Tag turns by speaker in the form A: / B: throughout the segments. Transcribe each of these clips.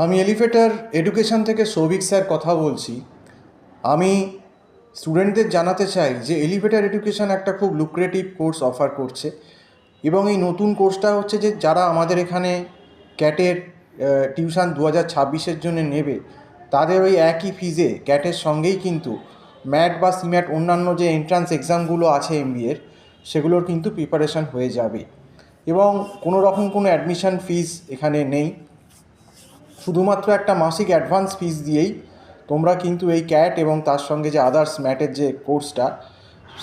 A: আমি elevator education থেকে Souvik sir কথা বলছি। আমি স্টুডেন্টদের জানাতে চাই যে এলিভেটর এডুকেশন একটা খুব লুক্রেটিভ কোর্স অফার করছে, এবং এই নতুন কোর্সটা হচ্ছে যে যারা আমাদের এখানে ক্যাটের টিউশন 2026-এর জন্য নেবে, তাদের ওই একই ফিজে ক্যাটের সঙ্গেই কিন্তু ম্যাট বা সিম্যাট অন্যান্য যে এন্ট্রান্স এক্সামগুলো আছে এমবিএর, সেগুলোর কিন্তু প্রিপারেশান হয়ে যাবে। এবং কোনো রকম কোনো অ্যাডমিশন ফিজ এখানে নেই, শুধুমাত্র একটা মাসিক অ্যাডভান্স ফিস দিয়েই তোমরা কিন্তু এই ক্যাট এবং তার সঙ্গে যে আদার্স ম্যাটের যে কোর্সটা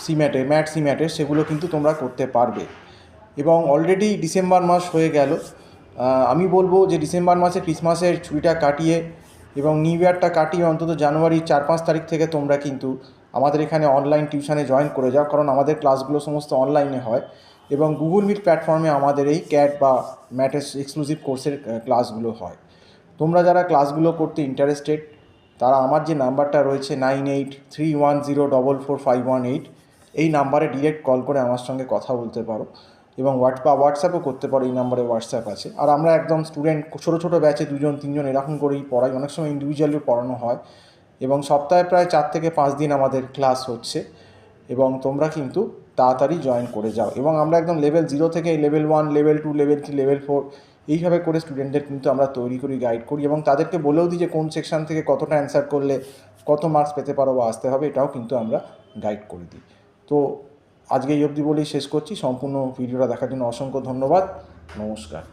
A: সিম্যাটের সেগুলো কিন্তু তোমরা করতে পারবে। এবং অলরেডি ডিসেম্বর মাস হয়ে গেল। আমি বলবো যে ডিসেম্বর মাসে ক্রিসমাসের ছুটিটা কাটিয়ে এবং নিউ ইয়ারটা কাটিয়ে অন্তত জানুয়ারি 4-5 তারিখ থেকে তোমরা কিন্তু আমাদের এখানে অনলাইন টিউশনে জয়েন করে যাও, কারণ আমাদের ক্লাসগুলো সমস্ত অনলাইনে হয় এবং গুগল মিট প্ল্যাটফর্মে আমাদের এই ক্যাট বা ম্যাটের এক্সক্লুসিভ কোর্সের ক্লাসগুলো হয়। তোমরা যারা ক্লাসগুলো করতে ইন্টারেস্টেড, তারা আমার যে নাম্বারটা রয়েছে 9831044518, এই নাম্বারে ডিরেক্ট কল করে আমার সঙ্গে কথা বলতে পারো এবং হোয়াটসঅ্যাপও করতে পারো। এই নাম্বারে হোয়াটসঅ্যাপ আছে। আর আমরা একদম স্টুডেন্ট ছোটো ছোটো ব্যাচে 2জন 3জন এরকম করেই পড়াই, অনেক সময় ইন্ডিভিজুয়ালিও পড়ানো হয় এবং সপ্তাহে প্রায় 4 থেকে 5 দিন আমাদের ক্লাস হচ্ছে। এবং তোমরা কিন্তু তাড়াতাড়ি জয়েন করে যাও। এবং আমরা একদম লেভেল 0 থেকে লেভেল 1, লেভেল 2, লেভেল 3, লেভেল 4 এইভাবে করে স্টুডেন্টদের কিন্তু আমরা তৈরি করি, গাইড করি এবং তাদেরকে বলেও দিই যে কোন সেকশন থেকে কতটা অ্যান্সার করলে কত মার্কস পেতে পারো বা আসতে হবে, এটাও কিন্তু আমরা গাইড করে দিই। তো আজকে এই অবধি বলেই শেষ করছি। সম্পূর্ণ ভিডিওটা দেখার জন্য অসংখ্য ধন্যবাদ। নমস্কার।